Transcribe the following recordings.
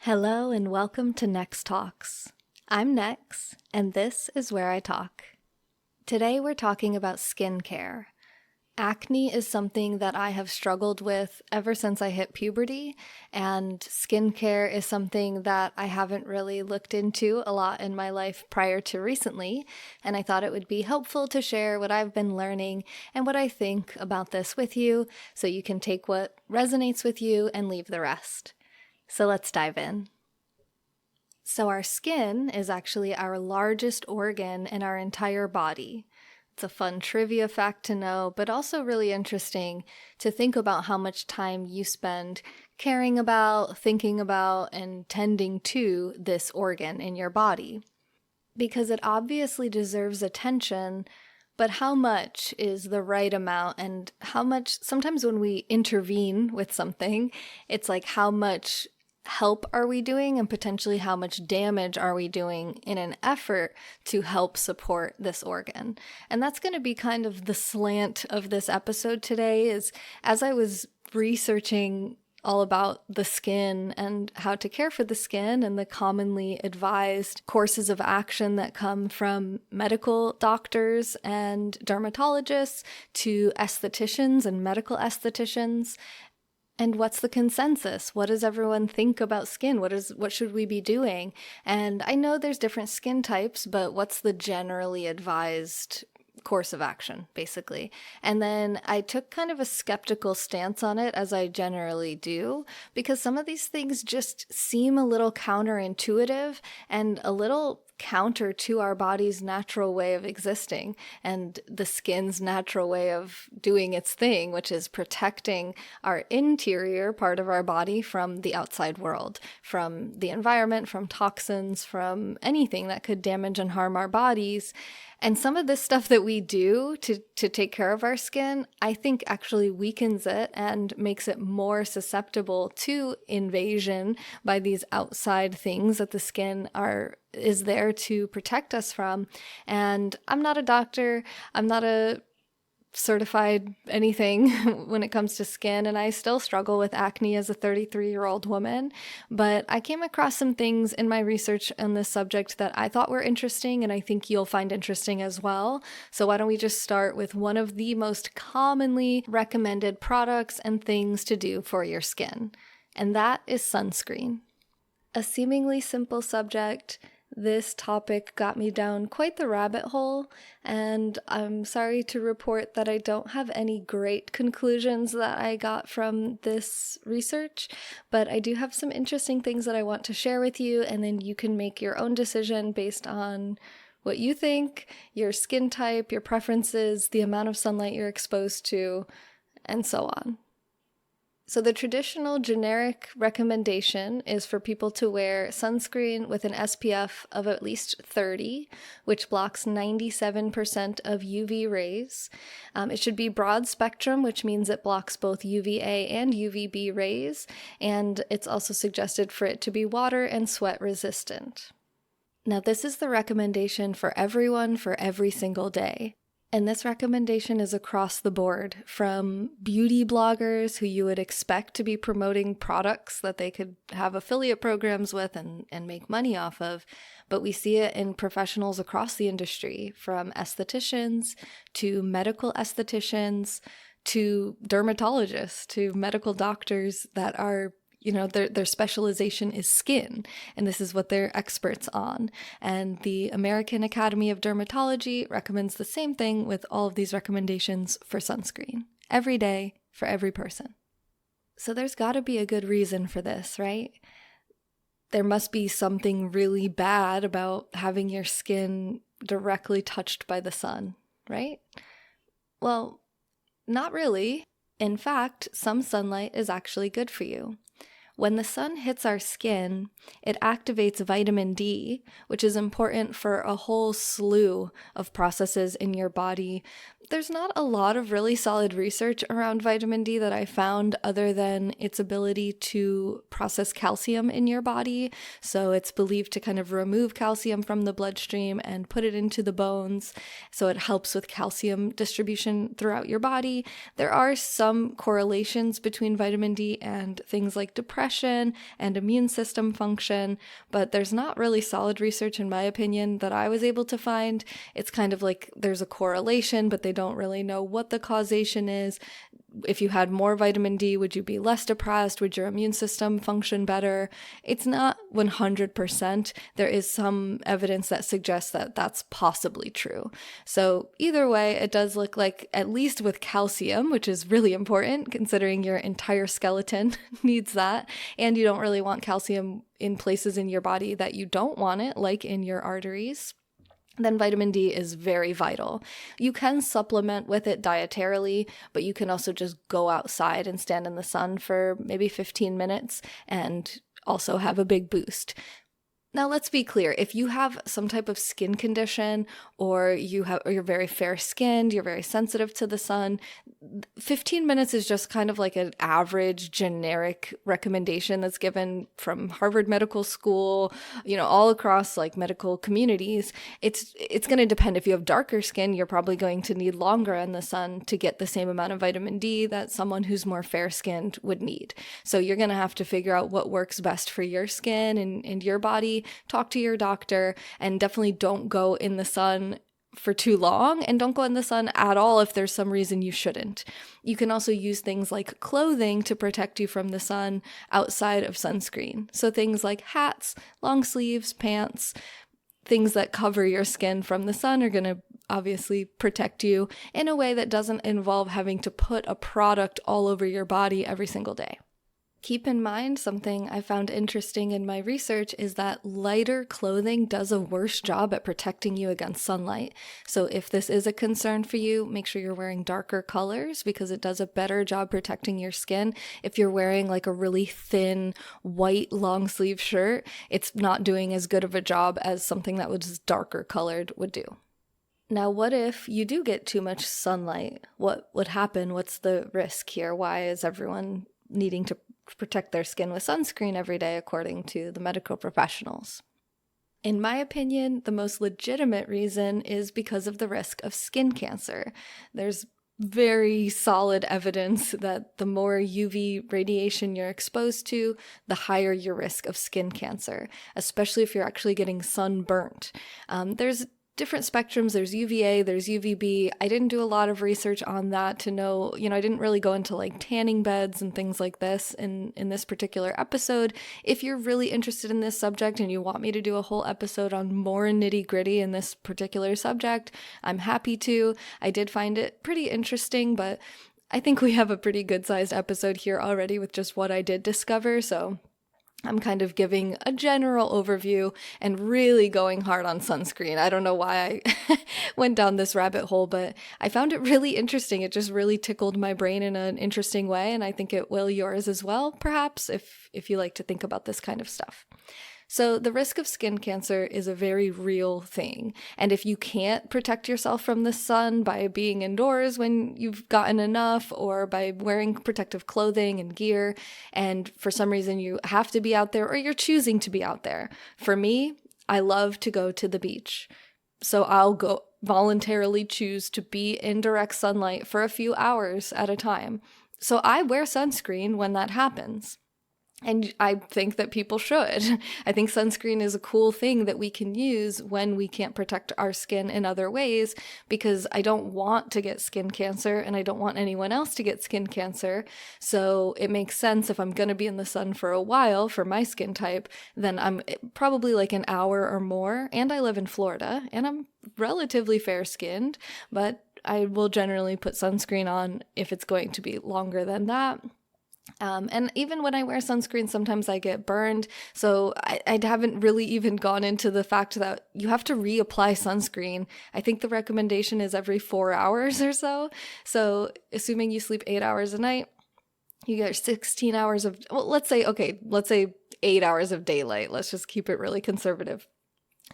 Hello and welcome to NexTalks. I'm Nex, and this is where I talk. Today we're talking about skincare. Acne is something that I have struggled with ever since I hit puberty, and skincare is something that I haven't really looked into a lot in my life prior to recently, and I thought it would be helpful to share what I've been learning and what I think about this with you, so you can take what resonates with you and leave the rest. So let's dive in. So our skin is actually our largest organ in our entire body. It's a fun trivia fact to know, but also really interesting to think about how much time you spend caring about, thinking about, and tending to this organ in your body. Because it obviously deserves attention, but how much is the right amount, and how much, sometimes when we intervene with something, it's like how much help are we doing and potentially how much damage are we doing in an effort to help support this organ. And that's going to be kind of the slant of this episode today, is as I was researching all about the skin and how to care for the skin and the commonly advised courses of action that come from medical doctors and dermatologists to estheticians and medical estheticians. And what's the consensus? What does everyone think about skin? What should we be doing? And I know there's different skin types, but what's the generally advised course of action, basically? And then I took kind of a skeptical stance on it, as I generally do, because some of these things just seem a little counterintuitive and a little counter to our body's natural way of existing and the skin's natural way of doing its thing, which is protecting our interior part of our body from the outside world, from the environment, from toxins, from anything that could damage and harm our bodies. And some of this stuff that we do to take care of our skin, I think actually weakens it and makes it more susceptible to invasion by these outside things that the skin is there to protect us from. And I'm not a doctor, I'm not a certified anything when it comes to skin, and I still struggle with acne as a 33-year-old woman, but I came across some things in my research on this subject that I thought were interesting, and I think you'll find interesting as well. So why don't we just start with one of the most commonly recommended products and things to do for your skin, and that is sunscreen. A seemingly simple subject. This topic got me down quite the rabbit hole, and I'm sorry to report that I don't have any great conclusions that I got from this research, but I do have some interesting things that I want to share with you, and then you can make your own decision based on what you think, your skin type, your preferences, the amount of sunlight you're exposed to, and so on. So the traditional generic recommendation is for people to wear sunscreen with an SPF of at least 30, which blocks 97% of UV rays. It should be broad spectrum, which means it blocks both UVA and UVB rays, and it's also suggested for it to be water and sweat resistant. Now, this is the recommendation for everyone for every single day. And this recommendation is across the board, from beauty bloggers who you would expect to be promoting products that they could have affiliate programs with and make money off of. But we see it in professionals across the industry, from estheticians to medical estheticians to dermatologists to medical doctors that are their specialization is skin, and this is what they're experts on. And the American Academy of Dermatology recommends the same thing with all of these recommendations for sunscreen, every day, for every person. So there's got to be a good reason for this, right? There must be something really bad about having your skin directly touched by the sun, right? Well, not really. In fact, some sunlight is actually good for you. When the sun hits our skin, it activates vitamin D, which is important for a whole slew of processes in your body, there's not a lot of really solid research around vitamin D that I found other than its ability to process calcium in your body. So it's believed to kind of remove calcium from the bloodstream and put it into the bones. So it helps with calcium distribution throughout your body. There are some correlations between vitamin D and things like depression and immune system function, but there's not really solid research, in my opinion, that I was able to find. It's kind of like there's a correlation, but they don't really know what the causation is. If you had more vitamin D, would you be less depressed? Would your immune system function better? It's not 100%. There is some evidence that suggests that that's possibly true. So either way, it does look like, at least with calcium, which is really important considering your entire skeleton needs that, and you don't really want calcium in places in your body that you don't want it, like in your arteries, then vitamin D is very vital. You can supplement with it dietarily, but you can also just go outside and stand in the sun for maybe 15 minutes and also have a big boost. Now, let's be clear. If you have some type of skin condition or you're very fair-skinned, you're very sensitive to the sun, 15 minutes is just kind of like an average generic recommendation that's given from Harvard Medical School, all across like medical communities. It's going to depend. If you have darker skin, you're probably going to need longer in the sun to get the same amount of vitamin D that someone who's more fair-skinned would need. So you're going to have to figure out what works best for your skin and your body. Talk to your doctor, and definitely don't go in the sun for too long, and don't go in the sun at all if there's some reason you shouldn't. You can also use things like clothing to protect you from the sun outside of sunscreen. So things like hats, long sleeves, pants, things that cover your skin from the sun are going to obviously protect you in a way that doesn't involve having to put a product all over your body every single day. Keep in mind, something I found interesting in my research is that lighter clothing does a worse job at protecting you against sunlight. So if this is a concern for you, make sure you're wearing darker colors because it does a better job protecting your skin. If you're wearing like a really thin white long sleeve shirt, it's not doing as good of a job as something that was darker colored would do. Now, what if you do get too much sunlight? What would happen? What's the risk here? Why is everyone needing to protect their skin with sunscreen every day, according to the medical professionals? In my opinion, the most legitimate reason is because of the risk of skin cancer. There's very solid evidence that the more UV radiation you're exposed to, the higher your risk of skin cancer, especially if you're actually getting sunburnt. There's different spectrums. There's UVA, there's UVB. I didn't do a lot of research on that to know, I didn't really go into like tanning beds and things like this in this particular episode. If you're really interested in this subject and you want me to do a whole episode on more nitty-gritty in this particular subject, I'm happy to. I did find it pretty interesting, but I think we have a pretty good-sized episode here already with just what I did discover, so I'm kind of giving a general overview and really going hard on sunscreen. I don't know why I went down this rabbit hole, but I found it really interesting. It just really tickled my brain in an interesting way, and I think it will yours as well, perhaps, if you like to think about this kind of stuff. So the risk of skin cancer is a very real thing. And if you can't protect yourself from the sun by being indoors when you've gotten enough, or by wearing protective clothing and gear, and for some reason you have to be out there or you're choosing to be out there. For me, I love to go to the beach. So I'll go voluntarily choose to be in direct sunlight for a few hours at a time. So I wear sunscreen when that happens. And I think that people should. I think sunscreen is a cool thing that we can use when we can't protect our skin in other ways, because I don't want to get skin cancer and I don't want anyone else to get skin cancer. So it makes sense, if I'm going to be in the sun for a while for my skin type, then I'm probably like an hour or more. And I live in Florida and I'm relatively fair-skinned, but I will generally put sunscreen on if it's going to be longer than that. And even when I wear sunscreen, sometimes I get burned. So I haven't really even gone into the fact that you have to reapply sunscreen. I think the recommendation is every 4 hours or so. So assuming you sleep 8 hours a night, you get 16 hours of, let's say 8 hours of daylight. Let's just keep it really conservative.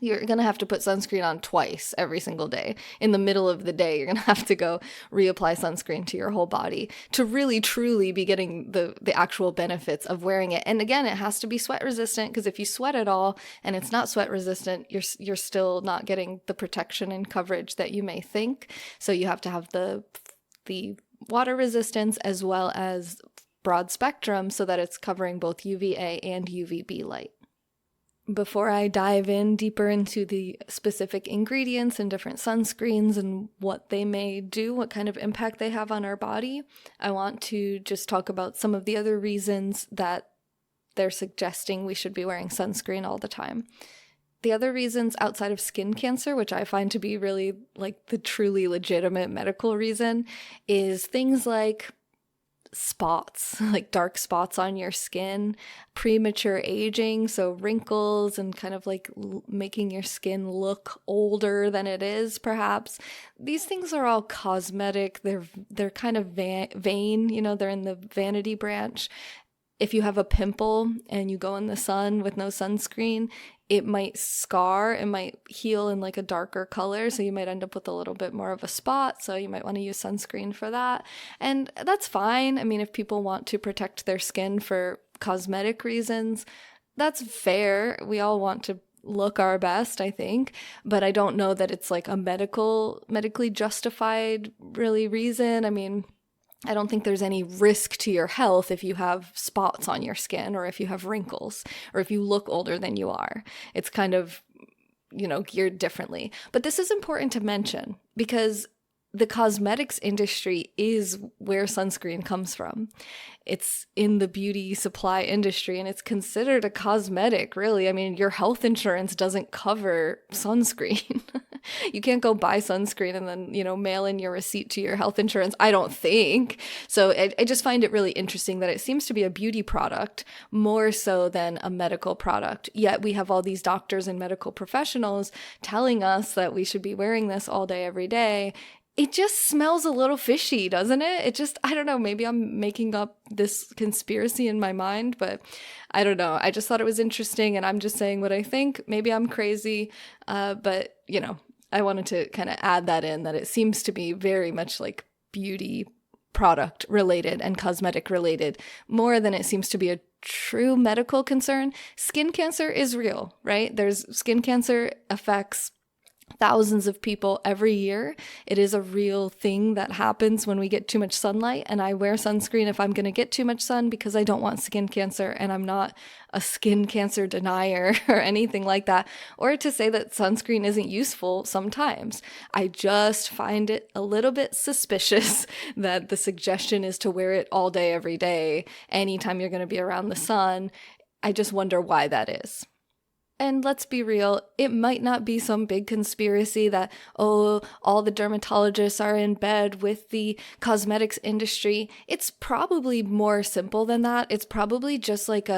you're going to have to put sunscreen on twice every single day. In the middle of the day, you're going to have to go reapply sunscreen to your whole body to really truly be getting the actual benefits of wearing it. And again, it has to be sweat resistant, because if you sweat at all and it's not sweat resistant, you're still not getting the protection and coverage that you may think. So you have to have the water resistance as well as broad spectrum so that it's covering both UVA and UVB light. Before I dive in deeper into the specific ingredients and different sunscreens and what they may do, what kind of impact they have on our body, I want to just talk about some of the other reasons that they're suggesting we should be wearing sunscreen all the time. The other reasons outside of skin cancer, which I find to be really like the truly legitimate medical reason, is things like spots, like dark spots on your skin, premature aging, so wrinkles and kind of like making your skin look older than it is, perhaps. These things are all cosmetic. They're kind of vain, they're in the vanity branch. If you have a pimple and you go in the sun with no sunscreen, it might scar, it might heal in like a darker color, so you might end up with a little bit more of a spot, so you might want to use sunscreen for that. And that's fine. I mean, if people want to protect their skin for cosmetic reasons, that's fair. We all want to look our best, I think, but I don't know that it's like a medically justified really reason. I mean, I don't think there's any risk to your health if you have spots on your skin or if you have wrinkles or if you look older than you are. It's kind of, geared differently. But this is important to mention because the cosmetics industry is where sunscreen comes from. It's in the beauty supply industry and it's considered a cosmetic, really. I mean, your health insurance doesn't cover sunscreen. You can't go buy sunscreen and then, mail in your receipt to your health insurance, I don't think. So I just find it really interesting that it seems to be a beauty product more so than a medical product. Yet we have all these doctors and medical professionals telling us that we should be wearing this all day, every day. It just smells a little fishy, doesn't it? I don't know, maybe I'm making up this conspiracy in my mind, but I don't know. I just thought it was interesting and I'm just saying what I think. Maybe I'm crazy, but I wanted to kind of add that in, that it seems to be very much like beauty product related and cosmetic related more than it seems to be a true medical concern. Skin cancer is real, right? Skin cancer affects thousands of people every year. It is a real thing that happens when we get too much sunlight, and I wear sunscreen if I'm going to get too much sun because I don't want skin cancer, and I'm not a skin cancer denier or anything like that, or to say that sunscreen isn't useful sometimes. I just find it a little bit suspicious that the suggestion is to wear it all day, every day, anytime you're going to be around the sun. I just wonder why that is. And let's be real, it might not be some big conspiracy that, all the dermatologists are in bed with the cosmetics industry. It's probably more simple than that. It's probably just like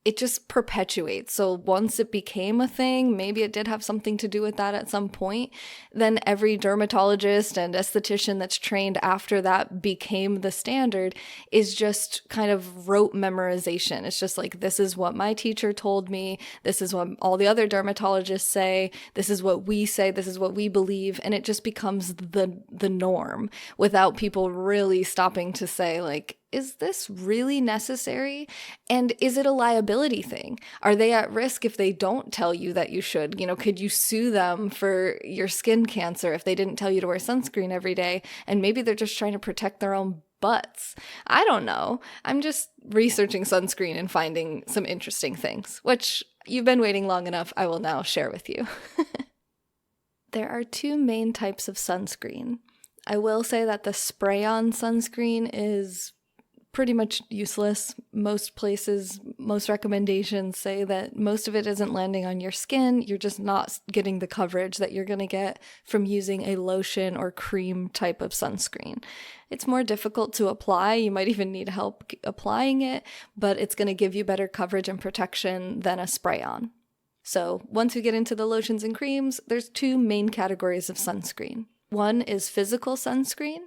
it just perpetuates. So once it became a thing, maybe it did have something to do with that at some point, then every dermatologist and esthetician that's trained after that became the standard is just kind of rote memorization. It's just like, this is what my teacher told me, this is what all the other dermatologists say, this is what we say, this is what we believe, and it just becomes the norm without people really stopping to say, like, is this really necessary? And is it a liability thing? Are they at risk if they don't tell you that you should? Could you sue them for your skin cancer if they didn't tell you to wear sunscreen every day? And maybe they're just trying to protect their own butts. I don't know. I'm just researching sunscreen and finding some interesting things, which you've been waiting long enough. I will now share with you. There are two main types of sunscreen. I will say that the spray-on sunscreen is pretty much useless. Most places, most recommendations say that most of it isn't landing on your skin. You're just not getting the coverage that you're going to get from using a lotion or cream type of sunscreen. It's more difficult to apply. You might even need help applying it, but it's going to give you better coverage and protection than a spray-on. So once we get into the lotions and creams, there's two main categories of sunscreen. One is physical sunscreen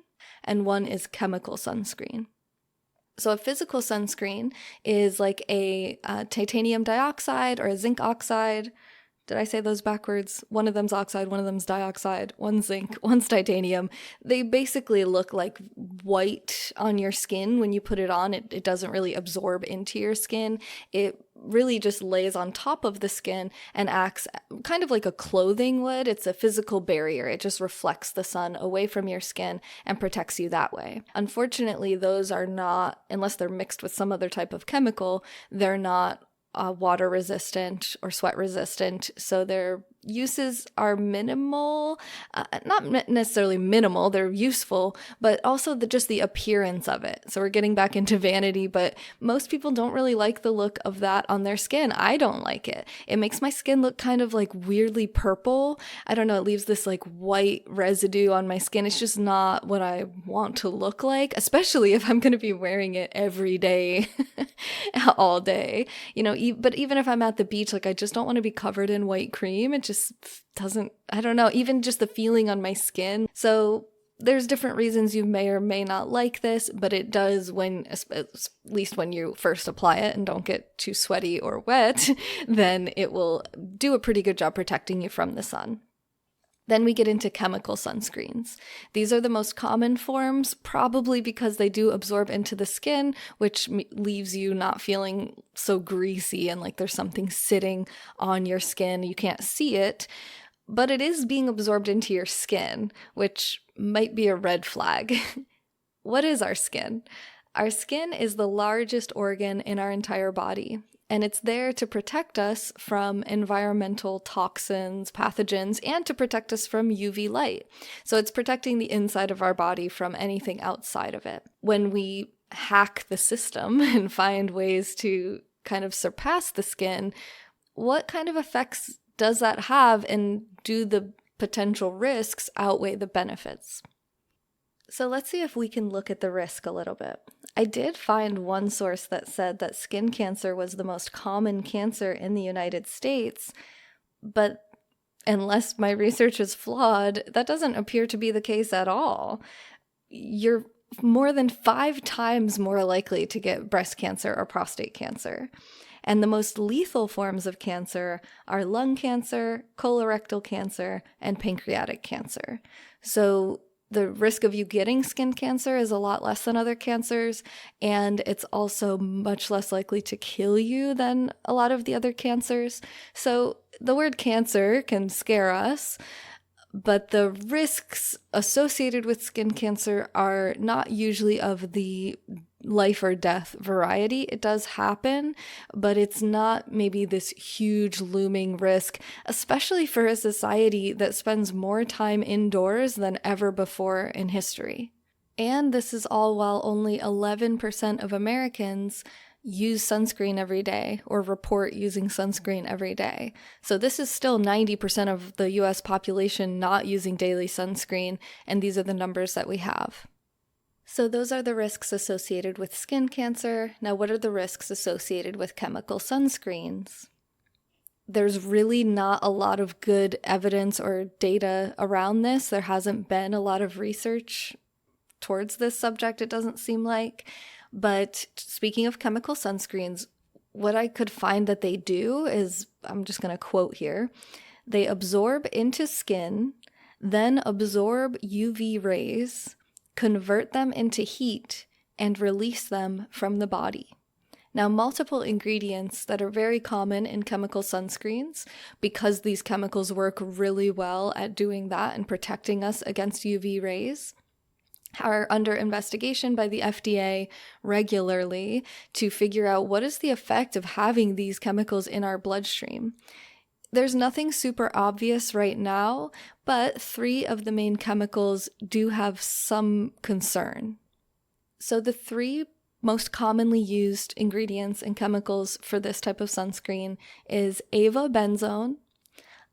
and one is chemical sunscreen. So a physical sunscreen is like a titanium dioxide or a zinc oxide Did I say those backwards? One of them's oxide, one of them's dioxide, one's zinc, one's titanium. They basically look like white on your skin when you put it on. It doesn't really absorb into your skin. It really just lays on top of the skin and acts kind of like a clothing would. It's a physical barrier. It just reflects the sun away from your skin and protects you that way. Unfortunately, those are not, unless they're mixed with some other type of chemical, they're not water resistant or sweat resistant, so their uses are minimal, not necessarily minimal, they're useful, but also just the appearance of it. So we're getting back into vanity, but most people don't really like the look of that on their skin. I don't like it. It makes my skin look kind of like weirdly purple. I don't know, it leaves this like white residue on my skin. It's just not what I want to look like, especially if I'm going to be wearing it every day, all day, you know, but even if I'm at the beach, like I just don't want to be covered in white cream. It just doesn't, I don't know, even just the feeling on my skin. So there's different reasons you may or may not like this, but it does at least when you first apply it and don't get too sweaty or wet, then it will do a pretty good job protecting you from the sun. Then we get into chemical sunscreens. These are the most common forms, probably because they do absorb into the skin, which leaves you not feeling so greasy and like there's something sitting on your skin. You can't see it, but it is being absorbed into your skin, which might be a red flag. What is our skin? Our skin is the largest organ in our entire body. And it's there to protect us from environmental toxins, pathogens, and to protect us from UV light. So it's protecting the inside of our body from anything outside of it. When we hack the system and find ways to kind of surpass the skin, what kind of effects does that have, and do the potential risks outweigh the benefits? So let's see if we can look at the risk a little bit. I did find one source that said that skin cancer was the most common cancer in the United States, but unless my research is flawed, that doesn't appear to be the case at all. You're more than 5 times more likely to get breast cancer or prostate cancer. And the most lethal forms of cancer are lung cancer, colorectal cancer, and pancreatic cancer. So the risk of you getting skin cancer is a lot less than other cancers, and it's also much less likely to kill you than a lot of the other cancers. So the word cancer can scare us, but the risks associated with skin cancer are not usually of the life or death variety. It does happen, but it's not maybe this huge looming risk, especially for a society that spends more time indoors than ever before in history. And this is all while only 11% of Americans use sunscreen every day or report using sunscreen every day. So this is still 90% of the US population not using daily sunscreen, and these are the numbers that we have. So those are the risks associated with skin cancer. Now, what are the risks associated with chemical sunscreens? There's really not a lot of good evidence or data around this. There hasn't been a lot of research towards this subject, it doesn't seem like. But speaking of chemical sunscreens, what I could find that they do is, I'm just going to quote here, they absorb into skin, then absorb UV rays, convert them into heat, and release them from the body. Now, multiple ingredients that are very common in chemical sunscreens, because these chemicals work really well at doing that and protecting us against UV rays, are under investigation by the FDA regularly to figure out what is the effect of having these chemicals in our bloodstream. There's nothing super obvious right now, but 3 of the main chemicals do have some concern. So the 3 most commonly used ingredients and chemicals for this type of sunscreen is avobenzone,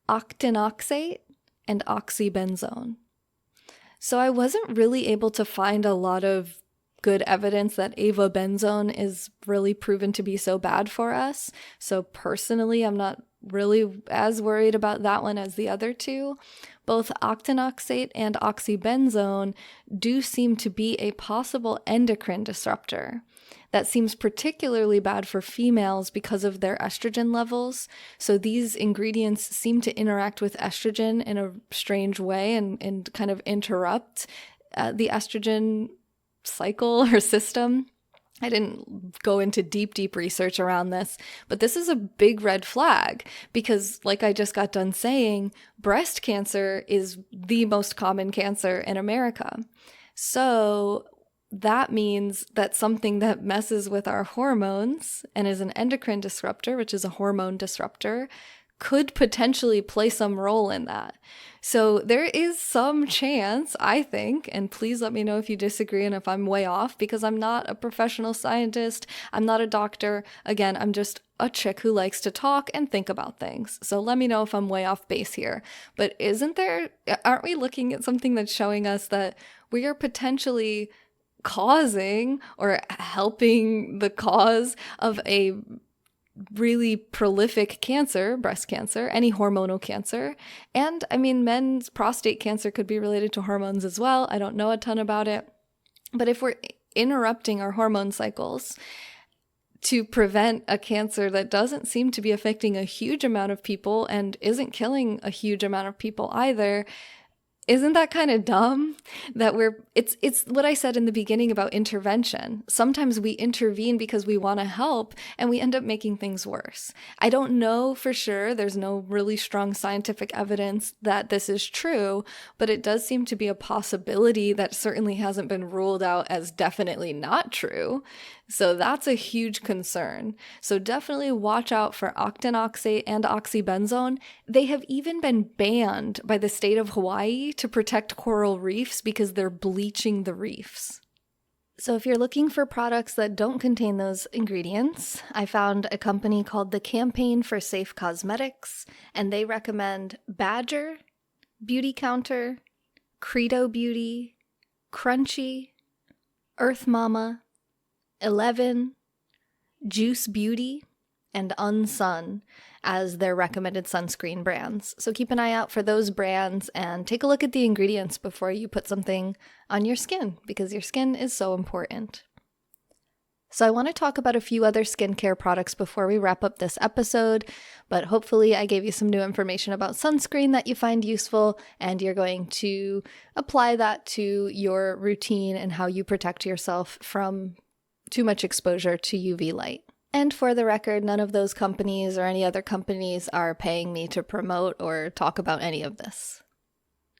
octinoxate, and oxybenzone. So I wasn't really able to find a lot of good evidence that avobenzone is really proven to be so bad for us. So personally, I'm not really as worried about that one as the other 2. Both octinoxate and oxybenzone do seem to be a possible endocrine disruptor. That seems particularly bad for females because of their estrogen levels. So these ingredients seem to interact with estrogen in a strange way and kind of interrupt the estrogen cycle or system. I didn't go into deep research around this, but this is a big red flag because, like I just got done saying, breast cancer is the most common cancer in America. So that means that something that messes with our hormones and is an endocrine disruptor, which is a hormone disruptor, could potentially play some role in that. So there is some chance, I think, and please let me know if you disagree and if I'm way off, because I'm not a professional scientist, I'm not a doctor. Again, I'm just a chick who likes to talk and think about things. So let me know if I'm way off base here. But aren't we looking at something that's showing us that we are potentially causing or helping the cause of a really prolific cancer, breast cancer, any hormonal cancer. And I mean, men's prostate cancer could be related to hormones as well. I don't know a ton about it. But if we're interrupting our hormone cycles to prevent a cancer that doesn't seem to be affecting a huge amount of people and isn't killing a huge amount of people either, isn't that kind of dumb? That it's what I said in the beginning about intervention. Sometimes we intervene because we want to help and we end up making things worse. I don't know for sure. There's no really strong scientific evidence that this is true, but it does seem to be a possibility that certainly hasn't been ruled out as definitely not true. So that's a huge concern. So definitely watch out for octinoxate and oxybenzone. They have even been banned by the state of Hawaii to protect coral reefs because they're bleaching the reefs. So if you're looking for products that don't contain those ingredients, I found a company called the Campaign for Safe Cosmetics, and they recommend Badger, Beauty Counter, Credo Beauty, Crunchy, Earth Mama, 11, Juice Beauty, and Unsun as their recommended sunscreen brands. So keep an eye out for those brands and take a look at the ingredients before you put something on your skin, because your skin is so important. So I want to talk about a few other skincare products before we wrap up this episode, but hopefully I gave you some new information about sunscreen that you find useful, and you're going to apply that to your routine and how you protect yourself from too much exposure to UV light. And for the record, none of those companies or any other companies are paying me to promote or talk about any of this.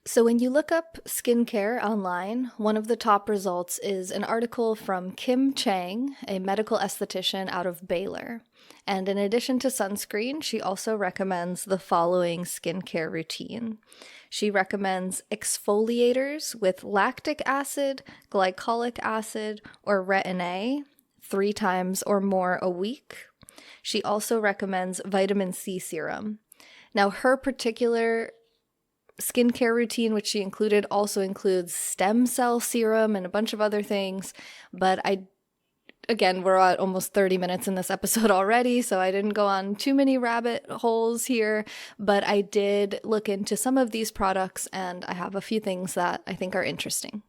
So when you look up skincare online, one of the top results is an article from Kim Chang, a medical esthetician out of Baylor. And in addition to sunscreen, she also recommends the following skincare routine. She recommends exfoliators with lactic acid, glycolic acid, or retin-A 3 times or more a week. She also recommends vitamin C serum. Now, her particular skincare routine, which she included, also includes stem cell serum and a bunch of other things, but again, we're at almost 30 minutes in this episode already, so I didn't go on too many rabbit holes here, but I did look into some of these products, and I have a few things that I think are interesting.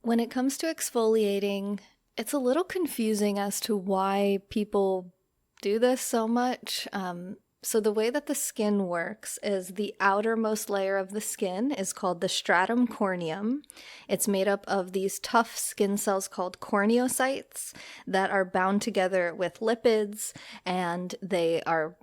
When it comes to exfoliating, it's a little confusing as to why people do this so much. So the way that the skin works is the outermost layer of the skin is called the stratum corneum. It's made up of these tough skin cells called corneocytes that are bound together with lipids, and they are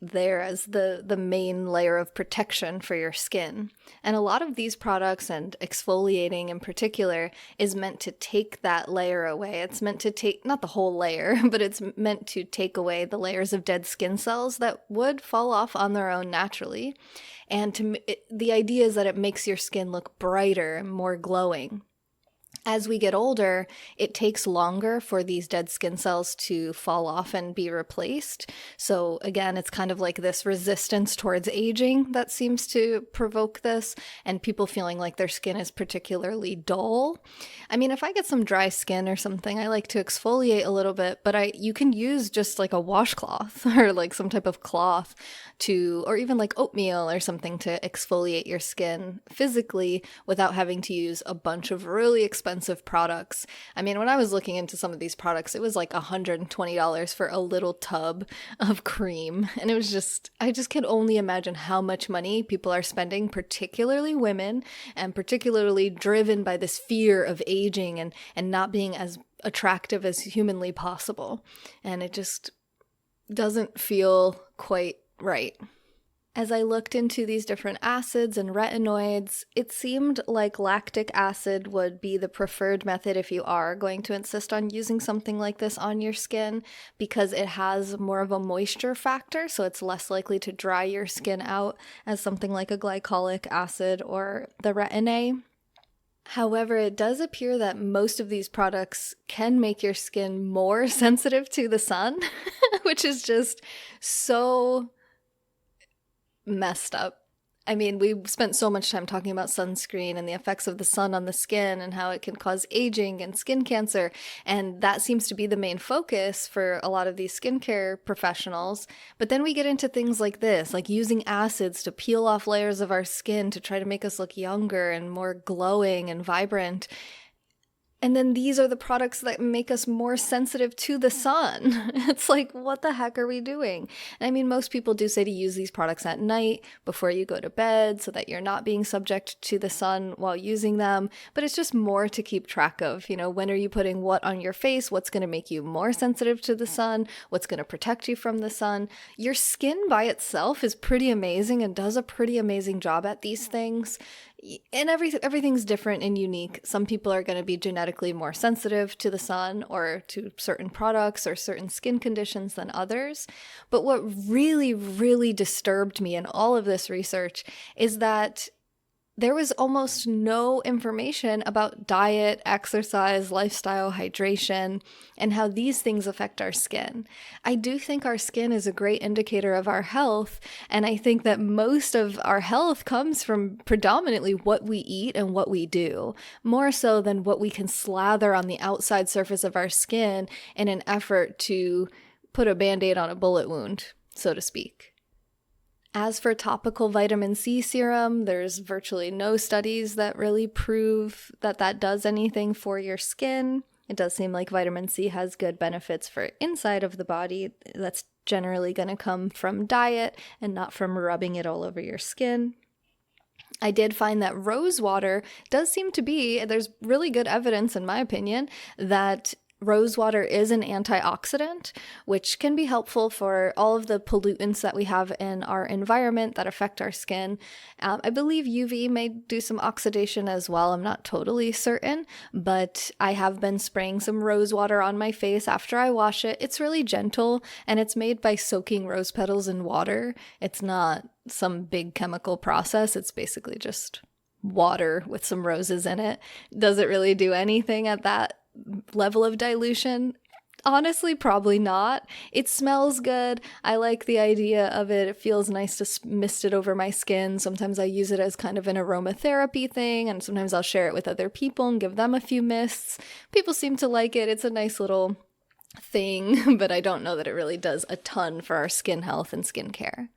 there as the main layer of protection for your skin. And a lot of these products, and exfoliating in particular, is meant to take that layer away. It's meant to take, not the whole layer, but it's meant to take away the layers of dead skin cells that would fall off on their own naturally. And the idea is that it makes your skin look brighter and more glowing. As we get older, it takes longer for these dead skin cells to fall off and be replaced. So again, it's kind of like this resistance towards aging that seems to provoke this, and people feeling like their skin is particularly dull. I mean, if I get some dry skin or something, I like to exfoliate a little bit, but you can use just like a washcloth or like some type of cloth or even like oatmeal or something to exfoliate your skin physically without having to use a bunch of really expensive expensive products. I mean, when I was looking into some of these products, it was like $120 for a little tub of cream. And it was just, I just can only imagine how much money people are spending, particularly women, and particularly driven by this fear of aging and not being as attractive as humanly possible. And it just doesn't feel quite right. As I looked into these different acids and retinoids, it seemed like lactic acid would be the preferred method if you are going to insist on using something like this on your skin, because it has more of a moisture factor, so it's less likely to dry your skin out as something like a glycolic acid or the retin-A. However, it does appear that most of these products can make your skin more sensitive to the sun, which is just so messed up. I mean, we spent so much time talking about sunscreen and the effects of the sun on the skin and how it can cause aging and skin cancer, and that seems to be the main focus for a lot of these skincare professionals. But then we get into things like this, like using acids to peel off layers of our skin to try to make us look younger and more glowing and vibrant. And then these are the products that make us more sensitive to the sun. It's like, what the heck are we doing? And I mean, most people do say to use these products at night before you go to bed so that you're not being subject to the sun while using them. But it's just more to keep track of. You know, when are you putting what on your face? What's going to make you more sensitive to the sun? What's going to protect you from the sun? Your skin by itself is pretty amazing and does a pretty amazing job at these things. And everything's different and unique. Some people are going to be genetically more sensitive to the sun or to certain products or certain skin conditions than others. But what really, really disturbed me in all of this research is that there was almost no information about diet, exercise, lifestyle, hydration, and how these things affect our skin. I do think our skin is a great indicator of our health, and I think that most of our health comes from predominantly what we eat and what we do, more so than what we can slather on the outside surface of our skin in an effort to put a Band-Aid on a bullet wound, so to speak. As for topical vitamin C serum, there's virtually no studies that really prove that that does anything for your skin. It does seem like vitamin C has good benefits for inside of the body. That's generally going to come from diet and not from rubbing it all over your skin. I did find that rose water does seem to be, there's really good evidence in my opinion, that rose water is an antioxidant, which can be helpful for all of the pollutants that we have in our environment that affect our skin. I believe UV may do some oxidation as well. I'm not totally certain, but I have been spraying some rose water on my face after I wash it. It's really gentle, and it's made by soaking rose petals in water. It's not some big chemical process. It's basically just water with some roses in it. Does it really do anything at that level of dilution? Honestly, probably not. It smells good. I like the idea of it. It feels nice to mist it over my skin. Sometimes I use it as kind of an aromatherapy thing, and sometimes I'll share it with other people and give them a few mists. People seem to like it. It's a nice little thing, but I don't know that it really does a ton for our skin health and skincare.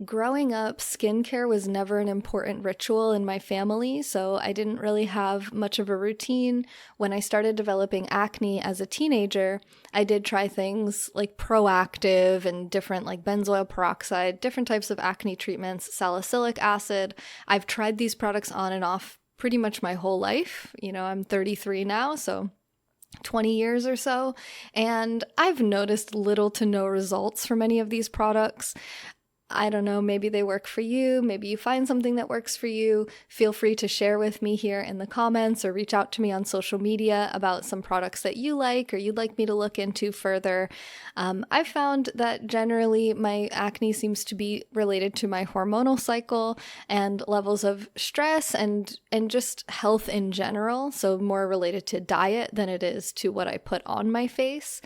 Growing up, skincare was never an important ritual in my family, so I didn't really have much of a routine. When I started developing acne as a teenager, I did try things like Proactive and different like benzoyl peroxide, different types of acne treatments, salicylic acid. I've tried these products on and off pretty much my whole life. You know, I'm 33 now, so 20 years or so, and I've noticed little to no results from any of these products. I don't know, maybe they work for you, maybe you find something that works for you. Feel free to share with me here in the comments or reach out to me on social media about some products that you like or you'd like me to look into further. I've found that generally my acne seems to be related to my hormonal cycle and levels of stress and just health in general, so more related to diet than it is to what I put on my face.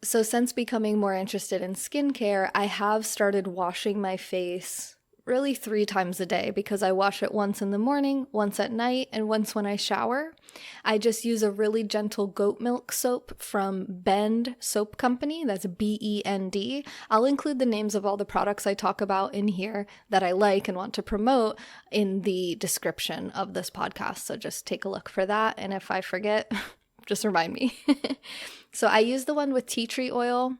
So since becoming more interested in skincare, I have started washing my face really 3 times a day because I wash it once in the morning, once at night, and once when I shower. I just use a really gentle goat milk soap from Bend Soap Company. That's BEND. I'll include the names of all the products I talk about in here that I like and want to promote in the description of this podcast. So just take a look for that. And if I forget, just remind me. So I use the one with tea tree oil,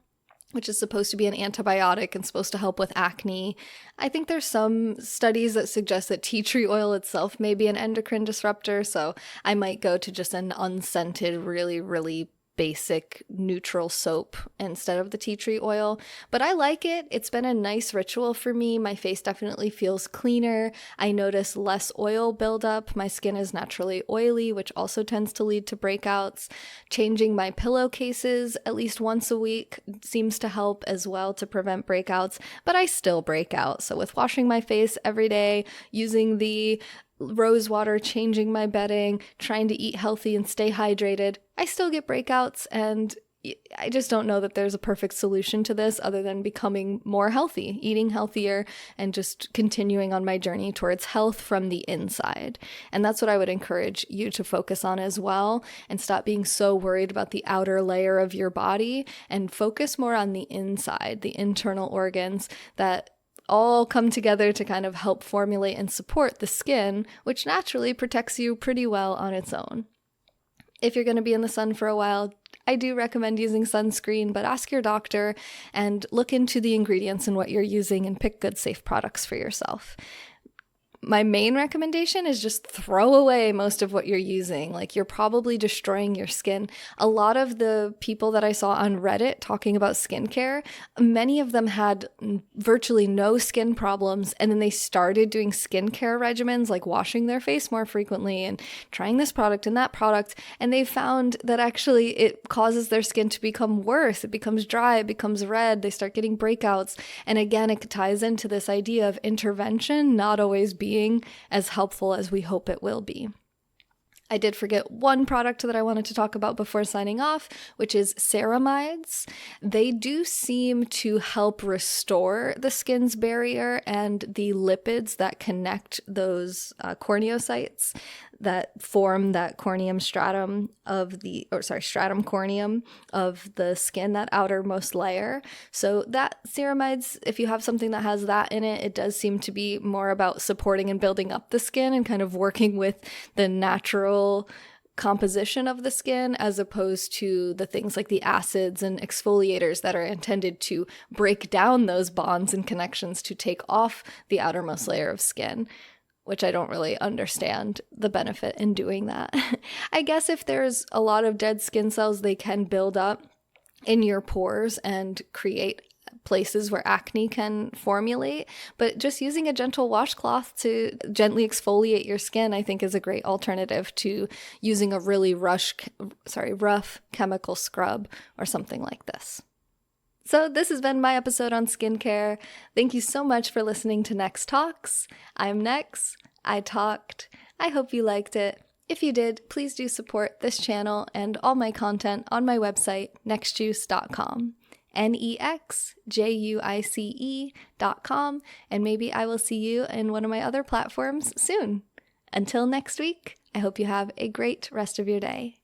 which is supposed to be an antibiotic and supposed to help with acne. I think there's some studies that suggest that tea tree oil itself may be an endocrine disruptor, so I might go to just an unscented, really, really basic neutral soap instead of the tea tree oil. But I like it. It's been a nice ritual for me. My face definitely feels cleaner. I notice less oil buildup. My skin is naturally oily, which also tends to lead to breakouts. Changing my pillowcases at least once a week seems to help as well to prevent breakouts, but I still break out. So with washing my face every day, using the rose water, changing my bedding, trying to eat healthy and stay hydrated, I still get breakouts, and I just don't know that there's a perfect solution to this other than becoming more healthy, eating healthier, and just continuing on my journey towards health from the inside. And that's what I would encourage you to focus on as well, and stop being so worried about the outer layer of your body and focus more on the inside, the internal organs that all come together to kind of help formulate and support the skin, which naturally protects you pretty well on its own. If you're going to be in the sun for a while, I do recommend using sunscreen, but ask your doctor and look into the ingredients and what you're using and pick good, safe products for yourself. My main recommendation is just throw away most of what you're using. Like, you're probably destroying your skin. A lot of the people that I saw on Reddit talking about skincare, many of them had virtually no skin problems, and then they started doing skincare regimens like washing their face more frequently and trying this product and that product, and they found that actually it causes their skin to become worse. It becomes dry, it becomes red, they start getting breakouts, and again, it ties into this idea of intervention not always being as helpful as we hope it will be. I did forget one product that I wanted to talk about before signing off, which is ceramides. They do seem to help restore the skin's barrier and the lipids that connect those corneocytes that form that corneum stratum stratum corneum of the skin, that outermost layer. So that ceramides, if you have something that has that in it, it does seem to be more about supporting and building up the skin and kind of working with the natural composition of the skin, as opposed to the things like the acids and exfoliators that are intended to break down those bonds and connections to take off the outermost layer of skin, which I don't really understand the benefit in doing that. I guess if there's a lot of dead skin cells, they can build up in your pores and create places where acne can formulate, but just using a gentle washcloth to gently exfoliate your skin, I think, is a great alternative to using a really rough chemical scrub or something like this. So this has been my episode on skincare. Thank you so much for listening to NexTalks. I'm Nex. I talked. I hope you liked it. If you did, please do support this channel and all my content on my website, nexjuice.com. NexJuice.com, and maybe I will see you in one of my other platforms soon. Until next week, I hope you have a great rest of your day.